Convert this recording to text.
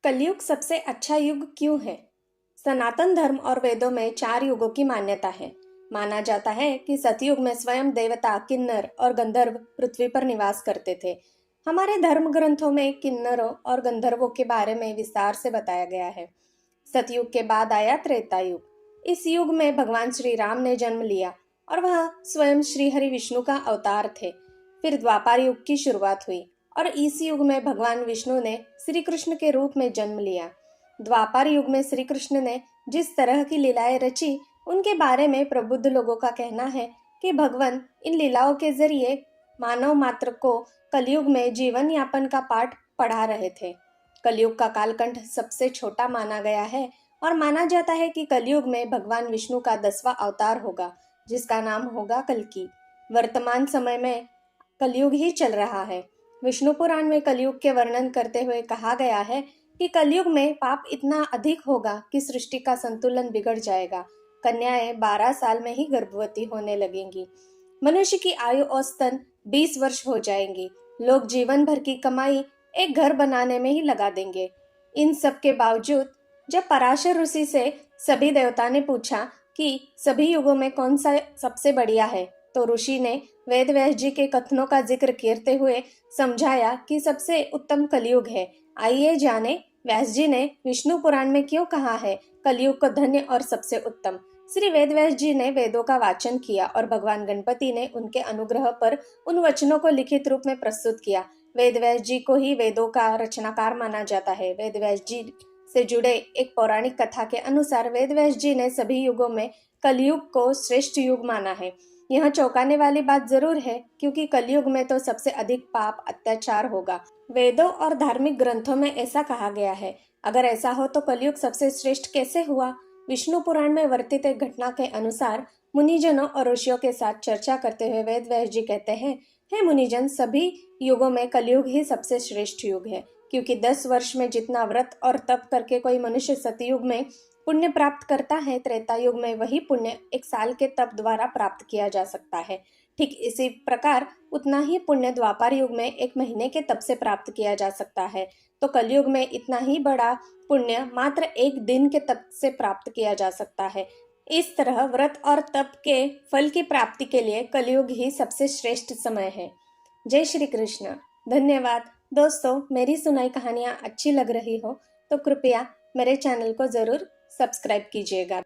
कलयुग सबसे अच्छा युग क्यों है? सनातन धर्म और वेदों में 4 युगों की मान्यता है। माना जाता है कि सतयुग में स्वयं देवता किन्नर और गंधर्व पृथ्वी पर निवास करते थे। हमारे धर्म ग्रंथों में किन्नरों और गंधर्वों के बारे में विस्तार से बताया गया है। सतयुग के बाद आया त्रेता युग। इस युग में भगवान श्री राम ने जन्म लिया और वह स्वयं श्री हरि विष्णु का अवतार थे। फिर द्वापर युग की शुरुआत हुई और इस युग में भगवान विष्णु ने श्री कृष्ण के रूप में जन्म लिया। द्वापर युग में श्री कृष्ण ने जिस तरह की लीलाएं रची, उनके बारे में प्रबुद्ध लोगों का कहना है कि भगवान इन लीलाओं के जरिए मानव मात्र को कलयुग में जीवन यापन का पाठ पढ़ा रहे थे। कलयुग का कालखंड सबसे छोटा माना गया है और माना जाता है कि कलयुग में भगवान विष्णु का 10वां अवतार होगा, जिसका नाम होगा कल्कि। वर्तमान समय में कलयुग ही चल रहा है। विष्णु पुराण में कलयुग के वर्णन करते हुए कहा गया है कि कलयुग में पाप इतना अधिक होगा कि सृष्टि का संतुलन बिगड़ जाएगा। कन्याएं 12 साल में ही गर्भवती होने लगेंगी। मनुष्य की आयु औसतन 20 वर्ष हो जाएंगी। लोग जीवन भर की कमाई एक घर बनाने में ही लगा देंगे। इन सब के बावजूद जब पराशर ऋषि से सभी देवता ने पूछा कि सभी युगों में कौन सा सबसे बढ़िया है, तो ऋषि ने वेद व्यास जी के कथनों का जिक्र करते हुए समझाया कि सबसे उत्तम कलयुग है। आइए जाने व्यास जी ने विष्णु पुराण में क्यों कहा है कलयुग को धन्य और सबसे उत्तम। श्री वेद व्यास जी ने वेदों का वाचन किया और भगवान गणपति ने उनके अनुग्रह पर उन वचनों को लिखित रूप में प्रस्तुत किया। वेद व्यास जी को ही वेदों का रचनाकार माना जाता है। वेद व्यास जी से जुड़े एक पौराणिक कथा के अनुसार वेद व्यास जी ने सभी युगों में कलयुग को श्रेष्ठ युग माना है। यह चौंकाने वाली बात जरूर है, क्योंकि कलयुग में तो सबसे अधिक पाप अत्याचार होगा। वेदों और धार्मिक ग्रंथों में ऐसा कहा गया है। अगर ऐसा हो तो कलयुग सबसे श्रेष्ठ कैसे हुआ? विष्णु पुराण में वर्णित एक घटना के अनुसार मुनिजनों और ऋषियों के साथ चर्चा करते हुए वेद व्यास जी कहते हैं, हे मुनिजन, सभी युगों में कलयुग ही सबसे श्रेष्ठ युग है, क्योंकि 10 वर्ष में जितना व्रत और तप करके कोई मनुष्य सतयुग में पुण्य प्राप्त करता है, त्रेता युग में वही पुण्य 1 साल के तप द्वारा प्राप्त किया जा सकता है। ठीक इसी प्रकार उतना ही पुण्य द्वापर युग में 1 महीने के तप से प्राप्त किया जा सकता है। तो कलयुग में इतना ही बड़ा पुण्य मात्र 1 दिन के तप से प्राप्त किया जा सकता है। इस तरह व्रत और तप के फल की प्राप्ति के लिए कलयुग ही सबसे श्रेष्ठ समय है। जय श्री कृष्ण। धन्यवाद दोस्तों। मेरी सुनाई कहानियाँ अच्छी लग रही हो तो कृपया मेरे चैनल को जरूर सब्सक्राइब कीजिएगा।